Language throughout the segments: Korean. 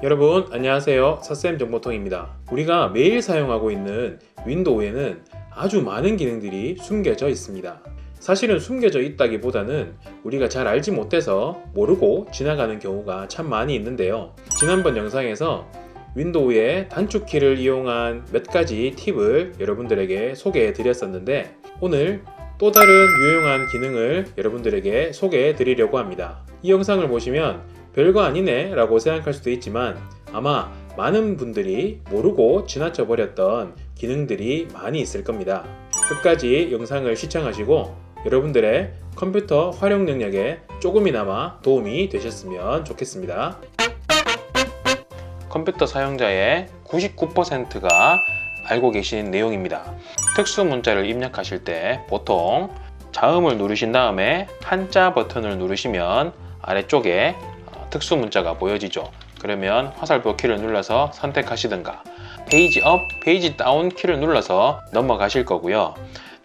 여러분 안녕하세요. 사쌤 정보통입니다. 우리가 매일 사용하고 있는 윈도우에는 아주 많은 기능들이 숨겨져 있습니다. 사실은 숨겨져 있다기보다는 우리가 잘 알지 못해서 모르고 지나가는 경우가 참 많이 있는데요. 지난번 영상에서 윈도우의 단축키를 이용한 몇 가지 팁을 여러분들에게 소개해 드렸었는데 오늘 또 다른 유용한 기능을 여러분들에게 소개해 드리려고 합니다. 이 영상을 보시면 별거 아니네 라고 생각할 수도 있지만 아마 많은 분들이 모르고 지나쳐 버렸던 기능들이 많이 있을 겁니다. 끝까지 영상을 시청하시고 여러분들의 컴퓨터 활용 능력에 조금이나마 도움이 되셨으면 좋겠습니다. 컴퓨터 사용자의 99%가 알고 계신 내용입니다. 특수 문자를 입력하실 때 보통 자음을 누르신 다음에 한자 버튼을 누르시면 아래쪽에 특수 문자가 보여지죠. 그러면 화살표 키를 눌러서 선택하시든가 페이지 업, 페이지 다운 키를 눌러서 넘어가실 거고요.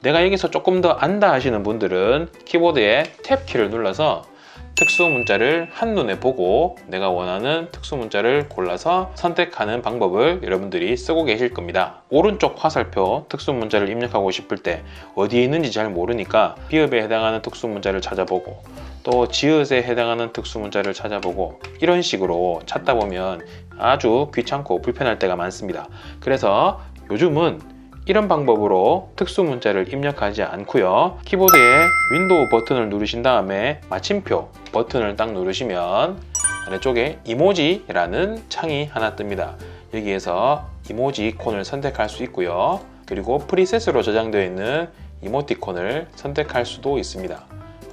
내가 여기서 조금 더 안다 하시는 분들은 키보드에 탭 키를 눌러서 특수 문자를 한눈에 보고 내가 원하는 특수 문자를 골라서 선택하는 방법을 여러분들이 쓰고 계실 겁니다. 오른쪽 화살표 특수 문자를 입력하고 싶을 때 어디에 있는지 잘 모르니까 비읍에 해당하는 특수 문자를 찾아보고 또 지읒에 해당하는 특수 문자를 찾아보고 이런 식으로 찾다 보면 아주 귀찮고 불편할 때가 많습니다. 그래서 요즘은 이런 방법으로 특수 문자를 입력하지 않고요. 키보드에 윈도우 버튼을 누르신 다음에 마침표 버튼을 딱 누르시면 아래쪽에 이모지라는 창이 하나 뜹니다. 여기에서 이모지콘을 선택할 수 있고요. 그리고 프리셋으로 저장되어 있는 이모티콘을 선택할 수도 있습니다.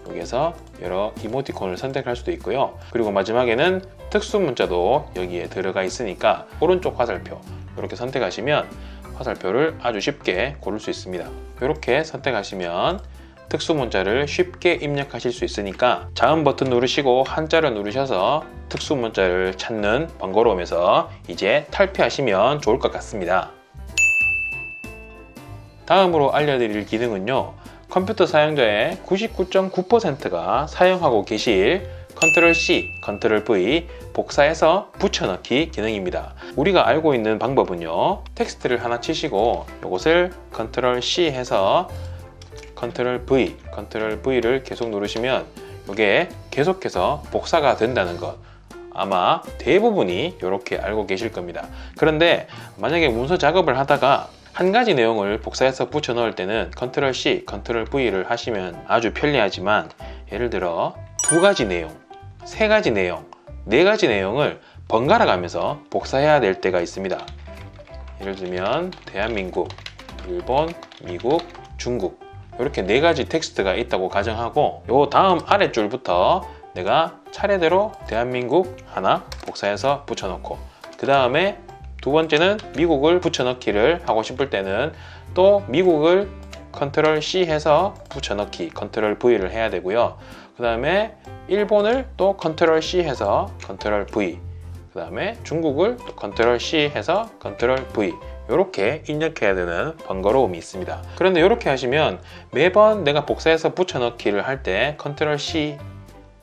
여기에서 여러 이모티콘을 선택할 수도 있고요. 그리고 마지막에는 특수 문자도 여기에 들어가 있으니까 오른쪽 화살표 이렇게 선택하시면 화살표를 아주 쉽게 고를 수 있습니다. 이렇게 선택하시면 특수 문자를 쉽게 입력하실 수 있으니까 자음 버튼 누르시고 한자를 누르셔서 특수 문자를 찾는 번거로움에서 이제 탈피하시면 좋을 것 같습니다. 다음으로 알려드릴 기능은요. 컴퓨터 사용자의 99.9%가 사용하고 계실 컨트롤 C, 컨트롤 V 복사해서 붙여넣기 기능입니다. 우리가 알고 있는 방법은요. 텍스트를 하나 치시고 이것을 컨트롤 C 해서 컨트롤 V를 계속 누르시면 이게 계속해서 복사가 된다는 것 아마 대부분이 이렇게 알고 계실 겁니다. 그런데 만약에 문서 작업을 하다가 한 가지 내용을 복사해서 붙여 넣을 때는 컨트롤 C, 컨트롤 V를 하시면 아주 편리하지만 예를 들어 두 가지 내용, 세 가지 내용, 네 가지 내용을 번갈아 가면서 복사해야 될 때가 있습니다. 예를 들면 대한민국, 일본, 미국, 중국 이렇게 네 가지 텍스트가 있다고 가정하고 요 다음 아랫줄부터 내가 차례대로 대한민국 하나 복사해서 붙여넣고 그 다음에 두 번째는 미국을 붙여넣기를 하고 싶을 때는 또 미국을 컨트롤 C 해서 붙여넣기 컨트롤 V를 해야 되고요. 그 다음에 일본을 또 컨트롤 C 해서 컨트롤 V 그 다음에 중국을 또 컨트롤 C 해서 컨트롤 V 이렇게 입력해야 되는 번거로움이 있습니다. 그런데 이렇게 하시면 매번 내가 복사해서 붙여넣기를 할 때 컨트롤 C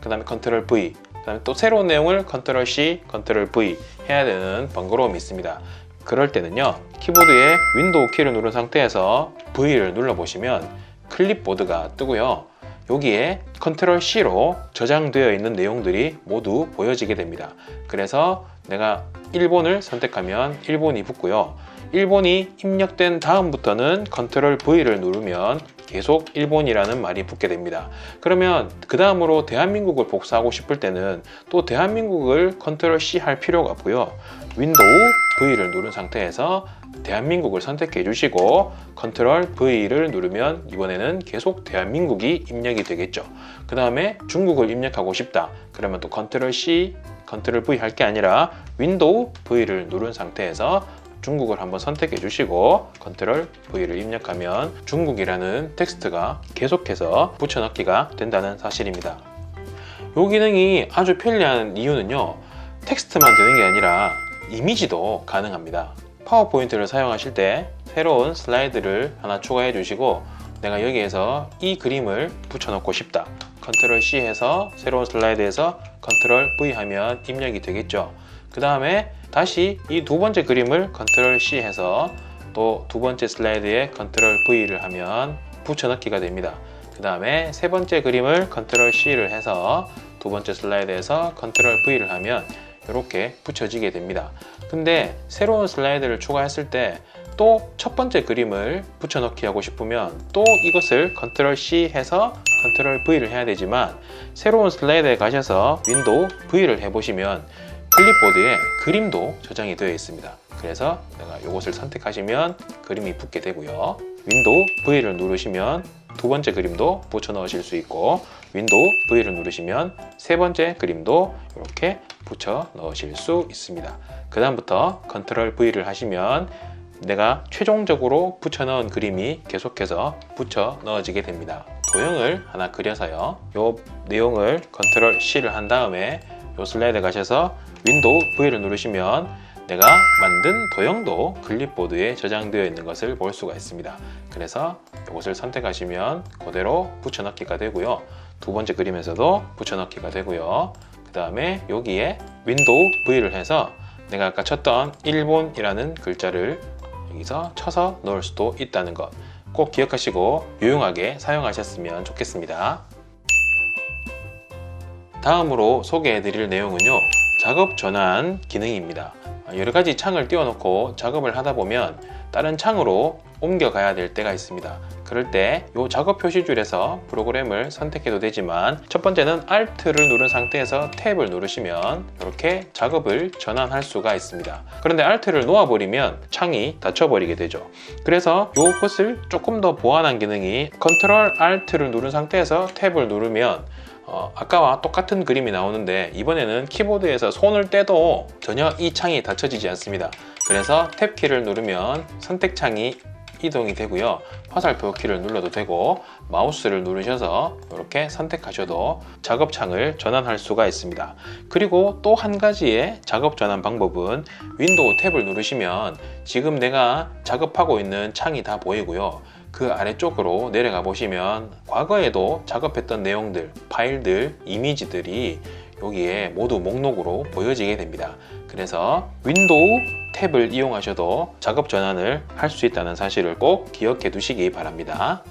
그 다음에 컨트롤 V 그 다음에 또 새로운 내용을 컨트롤 C, 컨트롤 V 해야 되는 번거로움이 있습니다. 그럴 때는요 키보드에 윈도우 키를 누른 상태에서 V를 눌러보시면 클립보드가 뜨고요. 여기에 컨트롤 C로 저장되어 있는 내용들이 모두 보여지게 됩니다. 그래서 내가 일본을 선택하면 일본이 붙고요. 일본이 입력된 다음부터는 컨트롤 V를 누르면 계속 일본이라는 말이 붙게 됩니다. 그러면 그 다음으로 대한민국을 복사하고 싶을 때는 또 대한민국을 컨트롤 C 할 필요가 없고요. 윈도우 V를 누른 상태에서 대한민국을 선택해 주시고 컨트롤 V를 누르면 이번에는 계속 대한민국이 입력이 되겠죠. 그 다음에 중국을 입력하고 싶다. 그러면 또 컨트롤 C, 컨트롤 V 할 게 아니라 윈도우 V를 누른 상태에서 중국을 한번 선택해 주시고 컨트롤 V를 입력하면 중국이라는 텍스트가 계속해서 붙여넣기가 된다는 사실입니다. 이 기능이 아주 편리한 이유는요. 텍스트만 되는 게 아니라 이미지도 가능합니다. 파워포인트를 사용하실 때 새로운 슬라이드를 하나 추가해 주시고 내가 여기에서 이 그림을 붙여넣고 싶다. 컨트롤 C 해서 새로운 슬라이드에서 컨트롤 V 하면 입력이 되겠죠. 그 다음에 다시 이 두 번째 그림을 컨트롤 C 해서 또 두 번째 슬라이드에 컨트롤 V를 하면 붙여넣기가 됩니다. 그 다음에 세 번째 그림을 컨트롤 C를 해서 두 번째 슬라이드에서 컨트롤 V를 하면 이렇게 붙여지게 됩니다. 근데 새로운 슬라이드를 추가했을 때 또 첫 번째 그림을 붙여넣기 하고 싶으면 또 이것을 컨트롤 C 해서 컨트롤 V를 해야 되지만 새로운 슬라이드에 가셔서 윈도우 V를 해보시면 클립보드에 그림도 저장이 되어 있습니다. 그래서 내가 이것을 선택하시면 그림이 붙게 되고요. 윈도우 V를 누르시면 두 번째 그림도 붙여 넣으실 수 있고 윈도우 V를 누르시면 세 번째 그림도 이렇게 붙여 넣으실 수 있습니다. 그 다음부터 컨트롤 V를 하시면 내가 최종적으로 붙여 넣은 그림이 계속해서 붙여 넣어지게 됩니다. 도형을 하나 그려서요. 이 내용을 컨트롤 C를 한 다음에 이 슬라이드 가셔서 윈도우 V를 누르시면 내가 만든 도형도 클립보드에 저장되어 있는 것을 볼 수가 있습니다. 그래서 이것을 선택하시면 그대로 붙여넣기가 되고요. 두 번째 그림에서도 붙여넣기가 되고요. 그 다음에 여기에 윈도우 V를 해서 내가 아까 쳤던 일본이라는 글자를 여기서 쳐서 넣을 수도 있다는 것 꼭 기억하시고 유용하게 사용하셨으면 좋겠습니다. 다음으로 소개해 드릴 내용은요, 작업 전환 기능입니다. 여러 가지 창을 띄워놓고 작업을 하다 보면 다른 창으로 옮겨가야 될 때가 있습니다. 그럴 때 이 작업 표시줄에서 프로그램을 선택해도 되지만 첫 번째는 Alt를 누른 상태에서 탭을 누르시면 이렇게 작업을 전환할 수가 있습니다. 그런데 Alt를 놓아버리면 창이 닫혀버리게 되죠. 그래서 이것을 조금 더 보완한 기능이 Ctrl Alt를 누른 상태에서 탭을 누르면 아까와 똑같은 그림이 나오는데 이번에는 키보드에서 손을 떼도 전혀 이 창이 닫혀지지 않습니다. 그래서 탭 키를 누르면 선택창이 이동이 되고요. 화살표 키를 눌러도 되고 마우스를 누르셔서 이렇게 선택하셔도 작업창을 전환할 수가 있습니다. 그리고 또 한 가지의 작업 전환 방법은 윈도우 탭을 누르시면 지금 내가 작업하고 있는 창이 다 보이고요. 그 아래쪽으로 내려가 보시면 과거에도 작업했던 내용들, 파일들, 이미지들이 여기에 모두 목록으로 보여지게 됩니다. 그래서 윈도우 탭을 이용하셔도 작업 전환을 할 수 있다는 사실을 꼭 기억해 두시기 바랍니다.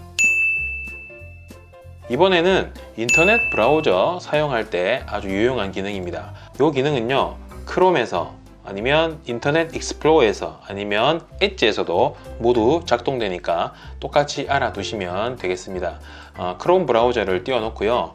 이번에는 인터넷 브라우저 사용할 때 아주 유용한 기능입니다. 이 기능은요, 크롬에서 아니면 인터넷 익스플로어에서 아니면 엣지에서도 모두 작동되니까 똑같이 알아두시면 되겠습니다. 크롬 브라우저를 띄워놓고요.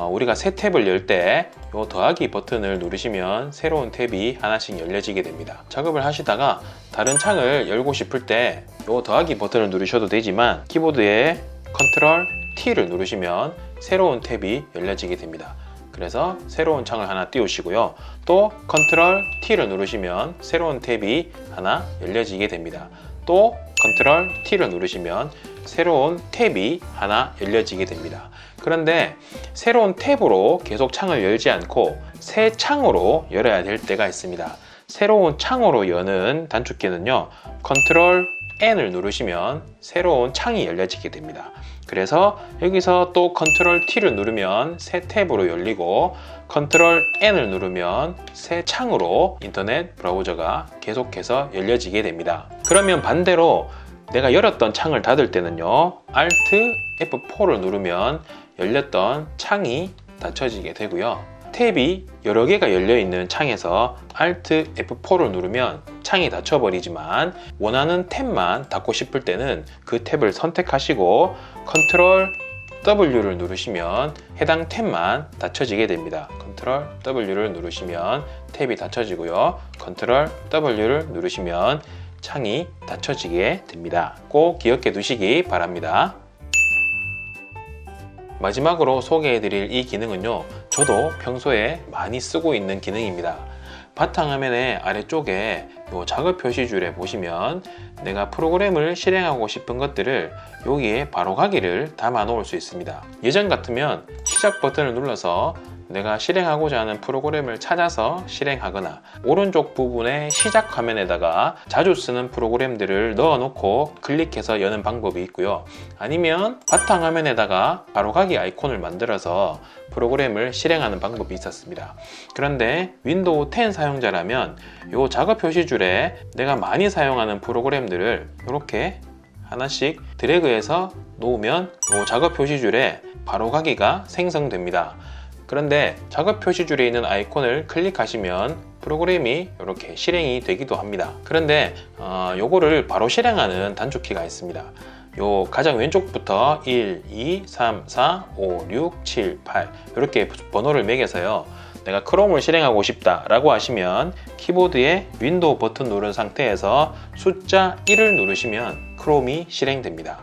우리가 새 탭을 열 때 이 더하기 버튼을 누르시면 새로운 탭이 하나씩 열려지게 됩니다. 작업을 하시다가 다른 창을 열고 싶을 때 이 더하기 버튼을 누르셔도 되지만 키보드에 Ctrl T를 누르시면 새로운 탭이 열려지게 됩니다. 그래서 새로운 창을 하나 띄우시고요. 또 Ctrl T를 누르시면 새로운 탭이 하나 열려지게 됩니다. 또 Ctrl T를 누르시면 새로운 탭이 하나 열려지게 됩니다. 그런데 새로운 탭으로 계속 창을 열지 않고 새 창으로 열어야 될 때가 있습니다. 새로운 창으로 여는 단축키는요, Ctrl N을 누르시면 새로운 창이 열려지게 됩니다. 그래서 여기서 또 Ctrl T를 누르면 새 탭으로 열리고 Ctrl N을 누르면 새 창으로 인터넷 브라우저가 계속해서 열려지게 됩니다. 그러면 반대로 내가 열었던 창을 닫을 때는요, Alt F4를 누르면 열렸던 창이 닫혀지게 되고요. 탭이 여러 개가 열려 있는 창에서 Alt F4를 누르면 창이 닫혀버리지만 원하는 탭만 닫고 싶을 때는 그 탭을 선택하시고 Ctrl W를 누르시면 해당 탭만 닫혀지게 됩니다. Ctrl W를 누르시면 탭이 닫혀지고요. Ctrl W를 누르시면 창이 닫혀지게 됩니다. 꼭 기억해 두시기 바랍니다. 마지막으로 소개해드릴 이 기능은요, 저도 평소에 많이 쓰고 있는 기능입니다. 바탕화면의 아래쪽에 요 작업 표시줄에 보시면 내가 프로그램을 실행하고 싶은 것들을 여기에 바로 가기를 담아 놓을 수 있습니다. 예전 같으면 시작 버튼을 눌러서 내가 실행하고자 하는 프로그램을 찾아서 실행하거나 오른쪽 부분의 시작 화면에다가 자주 쓰는 프로그램들을 넣어놓고 클릭해서 여는 방법이 있고요. 아니면 바탕화면에다가 바로가기 아이콘을 만들어서 프로그램을 실행하는 방법이 있었습니다. 그런데 윈도우 10 사용자라면 이 작업 표시줄에 내가 많이 사용하는 프로그램들을 이렇게 하나씩 드래그해서 놓으면 이 작업 표시줄에 바로가기가 생성됩니다. 그런데 작업 표시줄에 있는 아이콘을 클릭하시면 프로그램이 이렇게 실행이 되기도 합니다. 그런데 요거를 바로 실행하는 단축키가 있습니다. 요 가장 왼쪽부터 1, 2, 3, 4, 5, 6, 7, 8 이렇게 번호를 매겨서요. 내가 크롬을 실행하고 싶다 라고 하시면 키보드에 윈도우 버튼 누른 상태에서 숫자 1을 누르시면 크롬이 실행됩니다.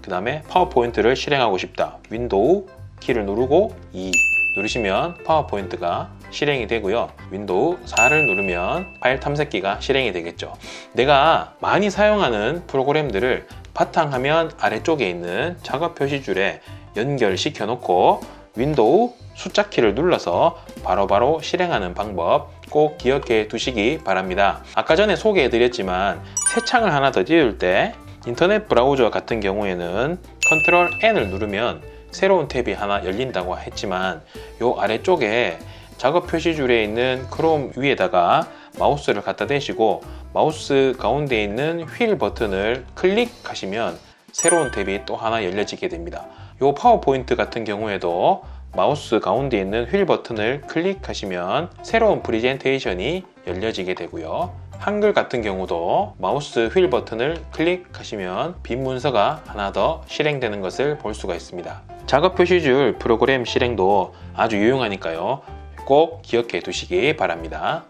그 다음에 파워포인트를 실행하고 싶다. 윈도우 키를 누르고 2 누르시면 파워포인트가 실행이 되고요. 윈도우 4를 누르면 파일 탐색기가 실행이 되겠죠. 내가 많이 사용하는 프로그램들을 바탕화면 아래쪽에 있는 작업 표시줄에 연결시켜 놓고 윈도우 숫자 키를 눌러서 바로바로 실행하는 방법 꼭 기억해 두시기 바랍니다. 아까 전에 소개해 드렸지만 새 창을 하나 더 띄울 때 인터넷 브라우저 같은 경우에는 컨트롤 N을 누르면 새로운 탭이 하나 열린다고 했지만 이 아래쪽에 작업 표시줄에 있는 크롬 위에다가 마우스를 갖다 대시고 마우스 가운데 있는 휠 버튼을 클릭하시면 새로운 탭이 또 하나 열려지게 됩니다. 이 파워포인트 같은 경우에도 마우스 가운데 있는 휠 버튼을 클릭하시면 새로운 프레젠테이션이 열려지게 되고요. 한글 같은 경우도 마우스 휠 버튼을 클릭하시면 빈 문서가 하나 더 실행되는 것을 볼 수가 있습니다. 작업 표시줄 프로그램 실행도 아주 유용하니까요. 꼭 기억해 두시기 바랍니다.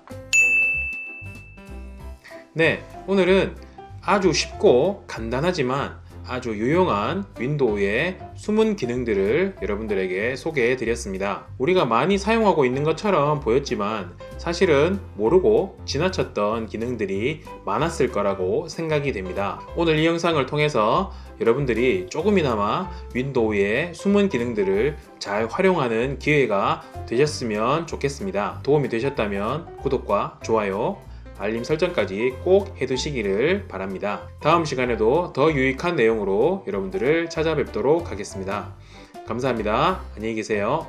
네, 오늘은 아주 쉽고 간단하지만 아주 유용한 윈도우의 숨은 기능들을 여러분들에게 소개해 드렸습니다. 우리가 많이 사용하고 있는 것처럼 보였지만 사실은 모르고 지나쳤던 기능들이 많았을 거라고 생각이 됩니다. 오늘 이 영상을 통해서 여러분들이 조금이나마 윈도우의 숨은 기능들을 잘 활용하는 기회가 되셨으면 좋겠습니다. 도움이 되셨다면 구독과 좋아요, 알림 설정까지 꼭 해두시기를 바랍니다. 다음 시간에도 더 유익한 내용으로 여러분들을 찾아뵙도록 하겠습니다. 감사합니다. 안녕히 계세요.